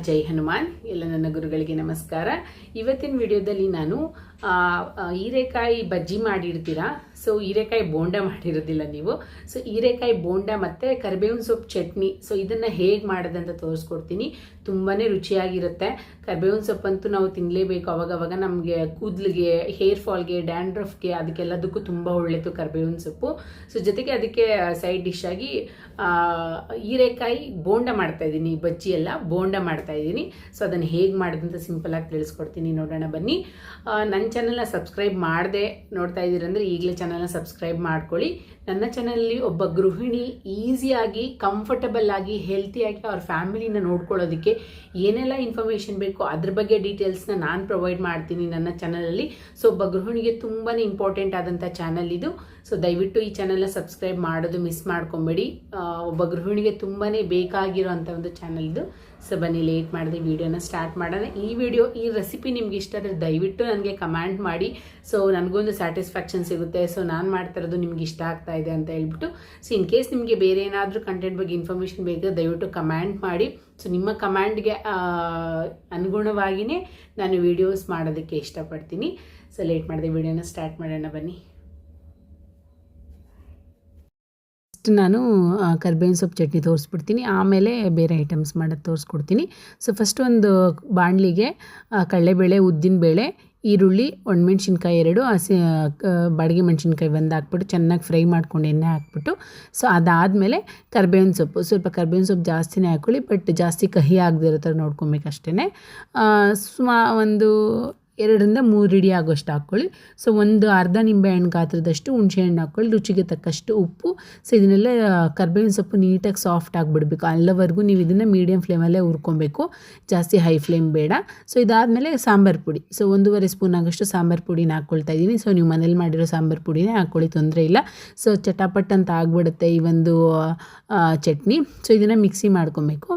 ಜೈ ಹನುಮಾನ್. ಎಲ್ಲ ನನ್ನ ಗುರುಗಳಿಗೆ ನಮಸ್ಕಾರ. ಇವತ್ತಿನ ವಿಡಿಯೋದಲ್ಲಿ ನಾನು ಹೀರೆಕಾಯಿ ಬಜ್ಜಿ ಮಾಡಿರ್ತೀರಾ. ಸೊ ಹೀರೆಕಾಯಿ ಬೋಂಡ ಮಾಡಿರೋದಿಲ್ಲ ನೀವು. ಸೊ ಹೀರೆಕಾಯಿ ಬೋಂಡ ಮತ್ತು ಕರಿಬೇವಿನ ಸೊಪ್ಪು ಚಟ್ನಿ, ಸೊ ಇದನ್ನು ಹೇಗೆ ಮಾಡೋದಂತ ತೋರಿಸ್ಕೊಡ್ತೀನಿ. ತುಂಬಾ ರುಚಿಯಾಗಿರುತ್ತೆ. ಕರಿಬೇವಿನ ಸೊಪ್ಪಂತೂ ನಾವು ತಿನ್ನಲೇಬೇಕು. ಅವಾಗವಾಗ ನಮಗೆ ಕೂದಲಿಗೆ, ಹೇರ್ ಫಾಲ್ಗೆ, ಡ್ಯಾಂಡ್ರಫ್ಗೆ, ಅದಕ್ಕೆಲ್ಲದಕ್ಕೂ ತುಂಬ ಒಳ್ಳೆಯದು ಕರಿಬೇವಿನ ಸೊಪ್ಪು. ಸೊ ಜೊತೆಗೆ ಅದಕ್ಕೆ ಸೈಡ್ ಡಿಶ್ ಆಗಿ ಹೀರೆಕಾಯಿ ಬೋಂಡ ಮಾಡ್ತಾಯಿದ್ದೀನಿ. ಬಜ್ಜಿ ಎಲ್ಲ ಬೋಂಡ ಮಾಡ್ತಾಯಿದ್ದೀನಿ. ಸೊ ಅದನ್ನು ಹೇಗೆ ಮಾಡೋದಂತ ಸಿಂಪಲಾಗಿ ತಿಳಿಸ್ಕೊಡ್ತೀನಿ, ನೋಡೋಣ ಬನ್ನಿ. ನನ್ನ ಚಾನಲ್ನ ಸಬ್ಸ್ಕ್ರೈಬ್ ಮಾಡದೆ ನೋಡ್ತಾ ಇದ್ದೀರಂದರೆ ಈಗಲೇ ಚಾನಲ್ನ ಸಬ್ಸ್ಕ್ರೈಬ್ ಮಾಡ್ಕೊಳ್ಳಿ. ನನ್ನ ಚಾನಲಲ್ಲಿ ಒಬ್ಬ ಗೃಹಿಣಿ ಈಸಿಯಾಗಿ, ಕಂಫರ್ಟಬಲ್ ಆಗಿ, ಹೆಲ್ತಿಯಾಗಿ ಅವ್ರ ಫ್ಯಾಮಿಲಿನ ನೋಡ್ಕೊಳ್ಳೋದಕ್ಕೆ ಏನೆಲ್ಲ ಇನ್ಫಾರ್ಮೇಷನ್ ಬೇಕೋ ಅದ್ರ ಬಗ್ಗೆ ಡೀಟೇಲ್ಸ್ನ ನಾನು ಪ್ರೊವೈಡ್ ಮಾಡ್ತೀನಿ ನನ್ನ ಚಾನಲಲ್ಲಿ. ಸೊ ಒಬ್ಬ ಗೃಹಿಣಿಗೆ ತುಂಬಾ ಇಂಪಾರ್ಟೆಂಟ್ ಆದಂಥ ಚಾನಲ್ ಇದು. ಸೊ ದಯವಿಟ್ಟು ಈ ಚಾನಲ್ನ ಸಬ್ಸ್ಕ್ರೈಬ್ ಮಾಡೋದು ಮಿಸ್ ಮಾಡ್ಕೊಬೇಡಿ. ಒಬ್ಬ ಗೃಹಿಣಿಗೆ ತುಂಬಾ ಬೇಕಾಗಿರೋ ಅಂಥ ಒಂದು ಚಾನಲ್ ಇದು. ಸೊ ಬನ್ನಿ, ಲೇಟ್ ಮಾಡಿದೆ ವಿಡಿಯೋನ ಸ್ಟಾರ್ಟ್ ಮಾಡೋಣ. ಈ ರೆಸಿಪಿ ನಿಮ್ಗೆ ಇಷ್ಟ ಆದರೆ ದಯವಿಟ್ಟು ನನಗೆ ಕಮೆಂಟ್ ಮಾಡಿ. ಸೊ ನನಗೊಂದು ಸ್ಯಾಟಿಸ್ಫ್ಯಾಕ್ಷನ್ ಸಿಗುತ್ತೆ. ಸೊ ನಾನು ಮಾಡ್ತಾ ಇರೋದು ನಿಮ್ಗೆ ಇಷ್ಟ ಆಗ್ತಾ ಇದೆ ಅಂತ ಹೇಳ್ಬಿಟ್ಟು. ಸೊ ಇನ್ ಕೇಸ್ ನಿಮಗೆ ಬೇರೆ ಏನಾದರೂ ಕಂಟೆಂಟ್ ಬಗ್ಗೆ ಇನ್ಫಾರ್ಮೇಷನ್ ಬೇಕಾದ್ರೆ ದಯವಿಟ್ಟು ಕಮೆಂಟ್ ಮಾಡಿ. ಸೊ ನಿಮ್ಮ ಕಮೆಂಟ್ಗೆ ಅನುಗುಣವಾಗಿಯೇ ನಾನು ವಿಡಿಯೋಸ್ ಮಾಡೋದಕ್ಕೆ ಇಷ್ಟಪಡ್ತೀನಿ. ಸೊ ಲೇಟ್ ಮಾಡಿದೆ ವಿಡಿಯೋನ ಸ್ಟಾರ್ಟ್ ಮಾಡೋಣ ಬನ್ನಿ. ನಾನು ಕರಿಬೇವಿನ ಸೊಪ್ಪು ಚಟ್ನಿ ತೋರಿಸ್ಬಿಡ್ತೀನಿ, ಆಮೇಲೆ ಬೇರೆ ಐಟಮ್ಸ್ ಮಾಡೋದು ತೋರಿಸ್ಕೊಡ್ತೀನಿ. ಸೊ ಫಸ್ಟ್ ಒಂದು ಬಾಣಲಿಗೆ ಕಡಲೆಬೇಳೆ, ಉದ್ದಿನಬೇಳೆ, ಈರುಳ್ಳಿ, ಒಣಮೆಣ್ಸಿನ್ಕಾಯಿ 2, ಬಾಡಿಗೆ ಮೆಣಸಿನ್ಕಾಯಿ 1 ಹಾಕ್ಬಿಟ್ಟು ಚೆನ್ನಾಗಿ ಫ್ರೈ ಮಾಡ್ಕೊಂಡು ಎಣ್ಣೆ ಹಾಕ್ಬಿಟ್ಟು, ಸೊ ಅದಾದಮೇಲೆ ಕರಿಬೇವಿನ ಸೊಪ್ಪು, ಸ್ವಲ್ಪ ಕರಿಬೇವಿನ ಸೊಪ್ಪು ಜಾಸ್ತಿನೇ ಹಾಕ್ಕೊಳ್ಳಿ, ಬಟ್ ಜಾಸ್ತಿ ಕಹಿ ಆಗದಿರೋ ಥರ ನೋಡ್ಕೊಬೇಕು ಅಷ್ಟೇ. ಒಂದು 2-3 ಇಡಿ ಆಗೋಷ್ಟು ಹಾಕ್ಕೊಳ್ಳಿ. ಸೊ ಒಂದು ಅರ್ಧ ನಿಂಬೆಹಣ್ಣು ಗಾತ್ರದಷ್ಟು ಹುಣಸೆಹಣ್ಣು ಹಾಕ್ಕೊಳ್ಳಿ, ರುಚಿಗೆ ತಕ್ಕಷ್ಟು ಉಪ್ಪು. ಸೊ ಇದನ್ನೆಲ್ಲ ಕರಿಬೇವಿನ ಸೊಪ್ಪು ನೀಟಾಗಿ ಸಾಫ್ಟ್ ಆಗಿಬಿಡ್ಬೇಕು. ಅಲ್ಲವರೆಗೂ ನೀವು ಇದನ್ನು ಮೀಡಿಯಮ್ ಫ್ಲೇಮಲ್ಲೇ ಹುರ್ಕೊಬೇಕು, ಜಾಸ್ತಿ ಹೈ ಫ್ಲೇಮ್ ಬೇಡ. ಸೊ ಇದಾದಮೇಲೆ ಸಾಂಬಾರು ಪುಡಿ, ಸೊ 1.5 ಸ್ಪೂನ್ ಆಗೋಷ್ಟು ಸಾಂಬಾರು ಪುಡಿನ ಹಾಕ್ಕೊಳ್ತಾ ಇದ್ದೀನಿ. ಸೊ ನೀವು ಮನೇಲಿ ಮಾಡಿರೋ ಸಾಂಬಾರು ಪುಡಿನೇ ಹಾಕ್ಕೊಳ್ಳಿ, ತೊಂದರೆ ಇಲ್ಲ. ಸೊ ಚಟಾಪಟ್ ಅಂತ ಆಗಿಬಿಡುತ್ತೆ ಈ ಒಂದು ಚಟ್ನಿ. ಸೊ ಇದನ್ನು ಮಿಕ್ಸಿ ಮಾಡ್ಕೊಬೇಕು.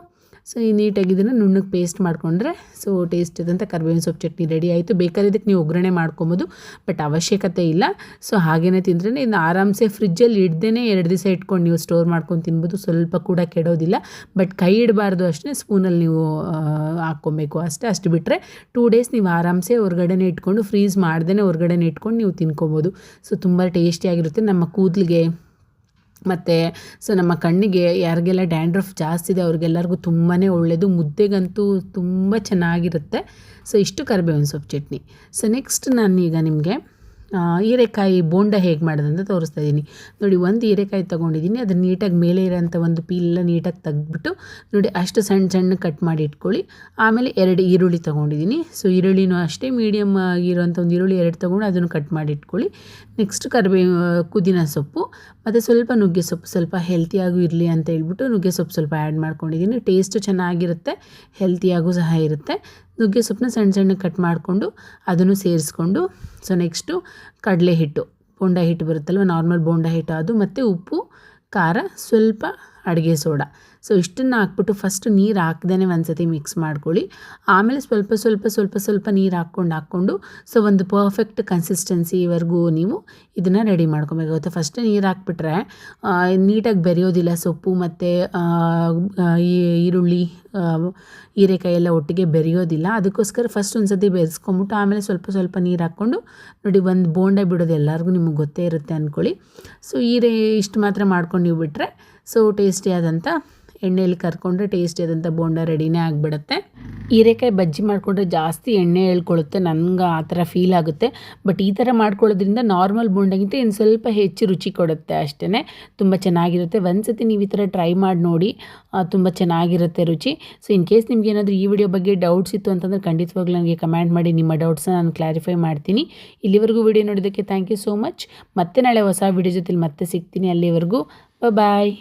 ಸೊ ಈ ನೀಟಾಗಿ ಇದನ್ನು ನುಣ್ಣಗೆ ಪೇಸ್ಟ್ ಮಾಡಿಕೊಂಡ್ರೆ ಸೊ ಟೇಸ್ಟ್ ಇದ್ದಂಥ ಕರಿಬೇವಿನ ಸೊಪ್ಪು ಚಟ್ನಿ ರೆಡಿ ಆಯಿತು. ಬೇಕಾದ್ರೆ ಇದಕ್ಕೆ ನೀವು ಒಗ್ಗರಣೆ ಮಾಡ್ಕೊಬೋದು, ಬಟ್ ಅವಶ್ಯಕತೆ ಇಲ್ಲ. ಸೊ ಹಾಗೇ ತಿಂದ್ರೆ ಇದನ್ನು ಆರಾಮ್ಸೆ ಫ್ರಿಜ್ಜಲ್ಲಿ ಇಡ್ದೇ 2 ದಿವಸ ಇಟ್ಕೊಂಡು ನೀವು ಸ್ಟೋರ್ ಮಾಡ್ಕೊಂಡು ತಿನ್ಬೋದು, ಸ್ವಲ್ಪ ಕೂಡ ಕೆಡೋದಿಲ್ಲ. ಬಟ್ ಕೈ ಇಡಬಾರ್ದು ಅಷ್ಟೇ, ಸ್ಪೂನಲ್ಲಿ ನೀವು ಹಾಕ್ಕೊಬೇಕು ಅಷ್ಟು ಬಿಟ್ಟರೆ 2 ಡೇಸ್ ನೀವು ಆರಾಮ್ಸೆ ಹೊರಗಡೆನೇ ಇಟ್ಕೊಂಡು, ಫ್ರೀಸ್ ಮಾಡ್ದೇ ಹೊರಗಡೆನೇ ಇಟ್ಕೊಂಡು ನೀವು ತಿನ್ಕೊಬೋದು. ಸೊ ತುಂಬ ಟೇಸ್ಟಿಯಾಗಿರುತ್ತೆ. ನಮ್ಮ ಕೂದಲಿಗೆ ಮತ್ತು ಸೊ ನಮ್ಮ ಕಣ್ಣಿಗೆ, ಯಾರಿಗೆಲ್ಲ ಡ್ಯಾಂಡ್ರಫ್ ಜಾಸ್ತಿ ಇದೆ ಅವ್ರಿಗೆಲ್ಲರಿಗೂ ತುಂಬಾ ಒಳ್ಳೆಯದು. ಮುದ್ದೆಗಂತೂ ತುಂಬ ಚೆನ್ನಾಗಿರುತ್ತೆ. ಸೊ ಇಷ್ಟು ಕರಿಬೇವಿನ ಸೊಪ್ಪು ಚಟ್ನಿ. ಸೊ ನೆಕ್ಸ್ಟ್ ನಾನೀಗ ನಿಮಗೆ ಹೀರೆಕಾಯಿ ಬೋಂಡ ಹೇಗೆ ಮಾಡೋದಂತ ತೋರಿಸ್ತಾ ಇದ್ದೀನಿ. ನೋಡಿ, ಒಂದು ಹೀರೆಕಾಯಿ ತೊಗೊಂಡಿದ್ದೀನಿ, ಅದನ್ನು ನೀಟಾಗಿ ಮೇಲೆ ಇರೋಂಥ ಒಂದು ಪೀಲೆಲ್ಲ ನೀಟಾಗಿ ತೆಗ್ದುಬಿಟ್ಟು ನೋಡಿ ಅಷ್ಟು ಸಣ್ಣ ಕಟ್ ಮಾಡಿ ಇಟ್ಕೊಳ್ಳಿ. ಆಮೇಲೆ 2 ಈರುಳ್ಳಿ ತೊಗೊಂಡಿದ್ದೀನಿ. ಸೊ ಈರುಳ್ಳಿನೂ ಅಷ್ಟೇ ಮೀಡಿಯಮ್ ಆಗಿರೋಂಥ ಒಂದು ಈರುಳ್ಳಿ 2 ತೊಗೊಂಡು ಅದನ್ನು ಕಟ್ ಮಾಡಿ ಇಟ್ಕೊಳ್ಳಿ. ನೆಕ್ಸ್ಟ್ ಪುದೀನ ಸೊಪ್ಪು ಮತ್ತು ಸ್ವಲ್ಪ ನುಗ್ಗೆ ಸೊಪ್ಪು, ಸ್ವಲ್ಪ ಹೆಲ್ತಿಯಾಗೂ ಇರಲಿ ಅಂತ ಹೇಳ್ಬಿಟ್ಟು ನುಗ್ಗೆ ಸೊಪ್ಪು ಸ್ವಲ್ಪ ಆ್ಯಡ್ ಮಾಡ್ಕೊಂಡಿದ್ದೀನಿ. ಟೇಸ್ಟು ಚೆನ್ನಾಗಿರುತ್ತೆ, ಹೆಲ್ತಿಯಾಗೂ ಸಹ ಇರುತ್ತೆ. ನುಗ್ಗೆ ಸೊಪ್ಪನ್ನ ಸಣ್ಣ ಕಟ್ ಮಾಡಿಕೊಂಡು ಅದನ್ನು ಸೇರಿಸ್ಕೊಂಡು, ಸೊ ನೆಕ್ಸ್ಟು ಕಡಲೆ ಹಿಟ್ಟು, ಬೋಂಡ ಹಿಟ್ಟು ಬರುತ್ತಲ್ವ, ನಾರ್ಮಲ್ ಬೋಂಡ ಹಿಟ್ಟು ಅದು, ಮತ್ತು ಉಪ್ಪು, ಖಾರ, ಸ್ವಲ್ಪ ಅಡುಗೆ ಸೋಡಾ. ಸೊ ಇಷ್ಟನ್ನು ಹಾಕ್ಬಿಟ್ಟು ಫಸ್ಟ್ ನೀರು ಹಾಕ್ದೇ ಒಂದು ಸತಿ ಮಿಕ್ಸ್ ಮಾಡ್ಕೊಳ್ಳಿ. ಆಮೇಲೆ ಸ್ವಲ್ಪ ನೀರು ಹಾಕ್ಕೊಂಡು ಸೊ ಒಂದು ಪರ್ಫೆಕ್ಟ್ ಕನ್ಸಿಸ್ಟೆನ್ಸಿವರೆಗೂ ನೀವು ಇದನ್ನು ರೆಡಿ ಮಾಡ್ಕೊಬೇಕಾಗುತ್ತೆ. ಫಸ್ಟ್ ನೀರು ಹಾಕ್ಬಿಟ್ರೆ ನೀಟಾಗಿ ಬೆರೆಯೋದಿಲ್ಲ ಸೊಪ್ಪು ಮತ್ತು ಈರುಳ್ಳಿ, ಹೀರೆಕಾಯಿ ಎಲ್ಲ ಒಟ್ಟಿಗೆ ಬೆರೆಯೋದಿಲ್ಲ. ಅದಕ್ಕೋಸ್ಕರ ಫಸ್ಟ್ ಒಂದು ಸತಿ ಬೆರೆಸ್ಕೊಂಬಿಟ್ಟು ಆಮೇಲೆ ಸ್ವಲ್ಪ ನೀರು ಹಾಕ್ಕೊಂಡು ನೋಡಿ, ಒಂದು ಬೋಂಡ ಬಿಡೋದು ಎಲ್ಲರಿಗೂ ನಿಮಗೆ ಗೊತ್ತೇ ಇರುತ್ತೆ ಅಂದ್ಕೊಳ್ಳಿ. ಸೊ ಇಷ್ಟು ಮಾತ್ರ ಮಾಡ್ಕೊಂಡು ನೀವು ಬಿಟ್ಟರೆ ಸೊ ಟೇಸ್ಟಿಯಾದಂಥ, ಎಣ್ಣೆಯಲ್ಲಿ ಕರ್ಕೊಂಡ್ರೆ ಟೇಸ್ಟಿಯಾದಂಥ ಬೋಂಡ ರೆಡಿನೇ ಆಗಿಬಿಡುತ್ತೆ. ಹೀರೆಕಾಯಿ ಬಜ್ಜಿ ಮಾಡಿಕೊಂಡ್ರೆ ಜಾಸ್ತಿ ಎಣ್ಣೆ ಹೇಳ್ಕೊಳ್ಳುತ್ತೆ, ನನಗೆ ಆ ಥರ ಫೀಲ್ ಆಗುತ್ತೆ. ಬಟ್ ಈ ಥರ ಮಾಡ್ಕೊಳ್ಳೋದ್ರಿಂದ ನಾರ್ಮಲ್ ಬೋಂಡಗಿಂತ ಇನ್ನು ಸ್ವಲ್ಪ ಹೆಚ್ಚು ರುಚಿ ಕೊಡುತ್ತೆ ಅಷ್ಟೇ. ತುಂಬ ಚೆನ್ನಾಗಿರುತ್ತೆ. ಒಂದು ಸತಿ ನೀವು ಈ ಥರ ಟ್ರೈ ಮಾಡಿ ನೋಡಿ, ತುಂಬ ಚೆನ್ನಾಗಿರುತ್ತೆ ರುಚಿ. ಸೊ ಇನ್ ಕೇಸ್ ನಿಮ್ಗೆ ಏನಾದರೂ ಈ ವಿಡಿಯೋ ಬಗ್ಗೆ ಡೌಟ್ಸ್ ಇತ್ತು ಅಂತಂದರೆ ಖಂಡಿತವಾಗ್ಲೂ ನನಗೆ ಕಮೆಂಟ್ ಮಾಡಿ, ನಿಮ್ಮ ಡೌಟ್ಸ್ನ ನಾನು ಕ್ಲಾರಿಫೈ ಮಾಡ್ತೀನಿ. ಇಲ್ಲಿವರೆಗೂ ವಿಡಿಯೋ ನೋಡೋದಕ್ಕೆ ಥ್ಯಾಂಕ್ ಯು ಸೋ ಮಚ್. ಮತ್ತೆ ನಾಳೆ ಹೊಸ ವಿಡಿಯೋ ಜೊತೆಲಿ ಮತ್ತೆ ಸಿಗ್ತೀನಿ. ಅಲ್ಲಿವರೆಗೂ ಬಾಯ್.